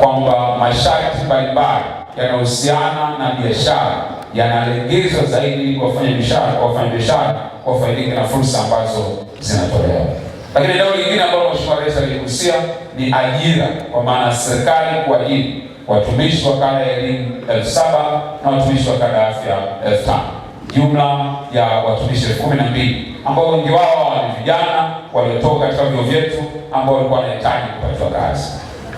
kwamba masharti mbalimbali yanayohusiana na biashara yanalegezwa zaidi kwa wafanyabiashara wafaidike na fursa ambazo zinatolewa. Lakini eneo lingine ambalo Mheshimiwa Rais aligusia ni ajira, kwa maana serikali kuajiri watumishi wa kada ya elimu 7,000 na watumishi wa kada ya afya 5,000, jumla ya watumishi 12,000 ambao wengi wao ni vijana waliotoka katika vyuo vyetu ambao walikuwa wanahitaji kupatiwa kazi.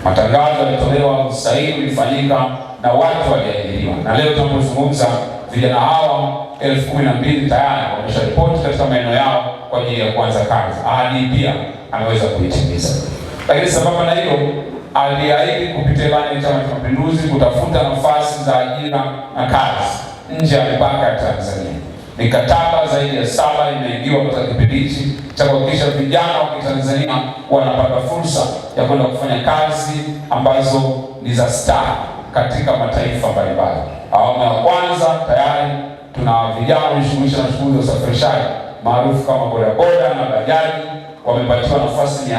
Matangazo yalitolewa, usaili ulifanyika na watu waliajiriwa, na leo tunapozungumza vijana hawa 12,000 tayari wamesharipoti katika maeneo yao kwa ajili ya kuanza kazi. Ahadi pia ameweza kuitimiza. Lakini sababu na hilo, aliahidi kupitia ilani ya Chama cha Mapinduzi kutafuta nafasi za ajira na kazi nje ya mipaka ya Tanzania. Mikataba zaidi ya 7 imeingiwa katika kipindi hichi cha kuhakikisha vijana wa Kitanzania wanapata fursa ya kwenda kufanya kazi ambazo ni za staa katika mataifa mbalimbali. Awamu ya kwanza tayari tuna vijana wanashughulisha na shughuli za usafirishaji maarufu kama bodaboda na bajaji, wamepatiwa nafasi 300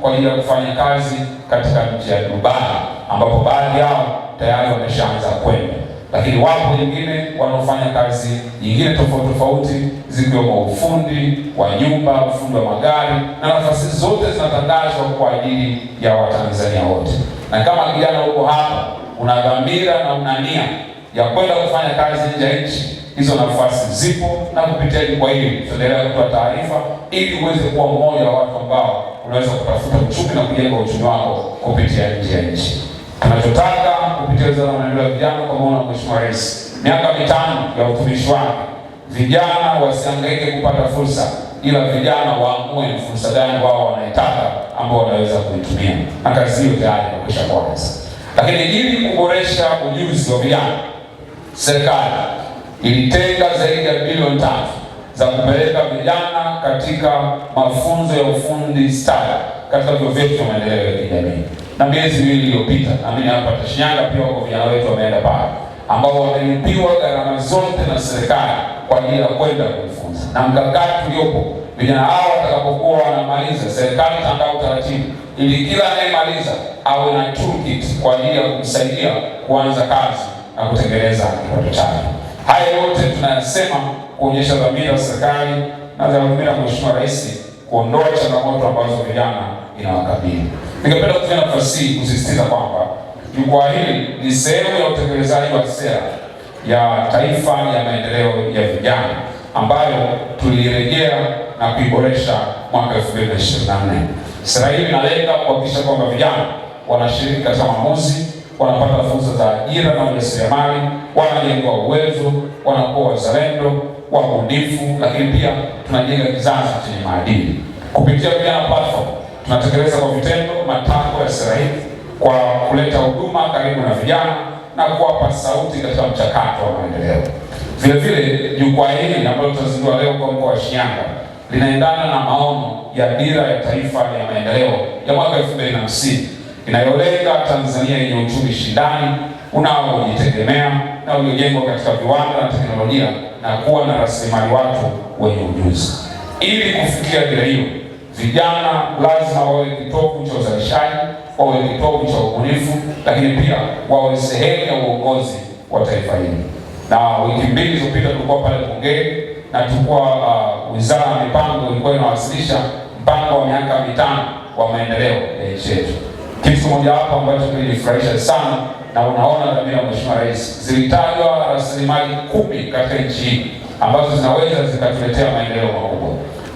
kwa ajili ya kufanya kazi katika nchi ya Dubai, ambapo baadhi yao tayari wameshaanza kwenda. Lakini wapo wengine wanaofanya kazi nyingine tofauti zikiwemo ufundi wa nyumba, ufundi wa magari, na nafasi zote zinatangazwa kwa ajili ya Watanzania wote. Na kama kijana uko hapa una dhamira na una nia ya kwenda kufanya kazi nje ya nchi, hizo nafasi zipo, na kupitia jukwaa hili tutaendelea kutoa taarifa ili uweze kuwa mmoja wa watu ambao unaweza kutafuta uchumi na kujenga uchumi wako kupitia nje ya nchi. Tunachotaka kupitia Wizara ya Maendeleo ya Vijana, kwa maana Mheshimiwa Rais, miaka 5 ya utumishi wake, vijana wasihangaike kupata fursa, ila vijana waamue fursa gani wao wanaitaka ambao wanaweza kuitumia, na kazi hiyo tayari imekwisha kuanza. Lakini ili kuboresha ujuzi wa vijana, serikali ilitenga zaidi ya bilioni 3 za kupeleka vijana katika mafunzo ya ufundi stadi katika vyuo vyetu vya maendeleo ya kijamii. Na miezi 2 iliyopita, naamini hapa Shinyanga pia wako vijana wetu wameenda pale, ambao wamelipiwa gharama zote na serikali kwa ajili ya kwenda kujifunza. Na mkakati uliopo, vijana hao watakapokuwa wanamaliza, serikali itaandaa utaratibu ili kila anayemaliza awe na toolkit kwa ajili ya kumsaidia kuanza kazi na kutengeneza kipato chake. Haya yote tunayasema kuonyesha dhamira ya serikali na dhamira ya Mheshimiwa Rais kuondoa changamoto ambazo vijana inawakabili. Ningependa kutumia nafasi hii kusisitiza kwamba jukwaa hili ni sehemu ya utekelezaji wa sera ya taifa ya maendeleo ya vijana ambayo tulirejea na kuiboresha mwaka 2024. Sera hii inalenga kuhakikisha kwamba vijana wanashiriki katika maamuzi, wanapata fursa za ajira na ujasiriamali, wanajengwa uwezo, wanakuwa wazalendo, wabunifu, lakini pia tunajenga kizazi chenye maadili. Kupitia Vijana Platform tunatekeleza kwa vitendo matakwa ya sera hii kwa kuleta huduma karibu na vijana na kuwapa sauti katika mchakato wa maendeleo. Vile vile jukwaa hili ambalo tutazindua leo kwa mkoa wa Shinyanga linaendana na maono ya dira ya taifa ya maendeleo ya mwaka 2050 inayolenga Tanzania yenye uchumi shindani unaojitegemea na uliojengwa katika viwanda na teknolojia na kuwa na rasilimali watu wenye ujuzi. Ili kufikia dira hiyo, vijana lazima wawe kitovu cha uzalishaji, wawe kitovu cha ubunifu, lakini pia wawe sehemu ya uongozi wa taifa hili. Na wiki 2 zilizopita tulikuwa pale Bungeni na tulikuwa Wizara ya Mipango ilikuwa inawasilisha mpango wa miaka 5 wa maendeleo ya nchi yetu. Kitu kimoja hapo ambacho kilifurahisha sana, na unaona dhamira ya Mheshimiwa Rais, zilitajwa rasilimali 10 katika nchi hii ambazo zinaweza zikatuletea maendeleo makubwa.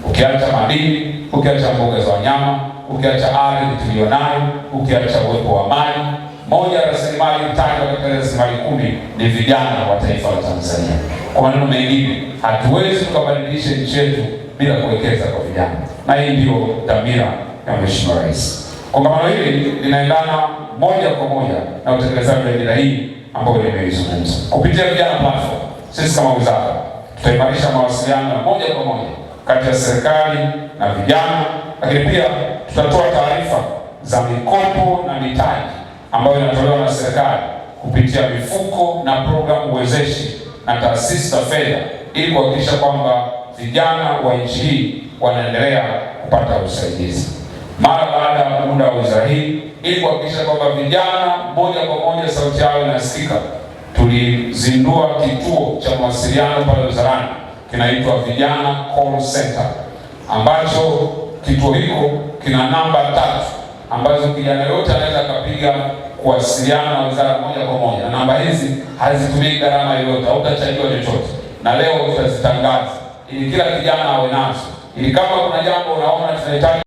Ukiacha madini, ukiacha mbuga za wanyama, ukiacha ardhi tulionayo, ukiacha uwepo wa maji, moja ya rasilimali tajwa katika rasilimali 10 ni vijana wa taifa la Tanzania. Kwa maneno mengine, hatuwezi tukabadilisha nchi yetu bila kuwekeza kwa vijana, na hii ndio dhamira ya Mheshimiwa Rais. Kongamano hili linaendana moja kwa moja na utekelezaji wa dira hii ambayo nimeizungumza. Kupitia Vijana Platform, sisi kama wizara tutaimarisha mawasiliano ya moja kwa moja kati ya serikali na vijana, lakini pia tutatoa taarifa za mikopo na mitaji ambayo inatolewa na serikali kupitia mifuko na programu wezeshi na taasisi za fedha ili kuhakikisha kwamba vijana wa nchi hii wanaendelea kupata usaidizi. mara baada ya muda wa wizara hii, ili kuhakikisha kwamba vijana moja kwa moja sauti yao inasikika. Tulizindua kituo cha mawasiliano pale wizarani, kinaitwa Vijana Call Center, ambacho kituo hiko kina namba 3 ambazo kijana yote anaweza akapiga kuwasiliana na wizara moja kwa moja. Namba hizi hazitumii gharama yoyote, hautachajiwa chochote, na leo tutazitangaza ili kila kijana awe nazo, ili kama kuna jambo unaona tunahitaji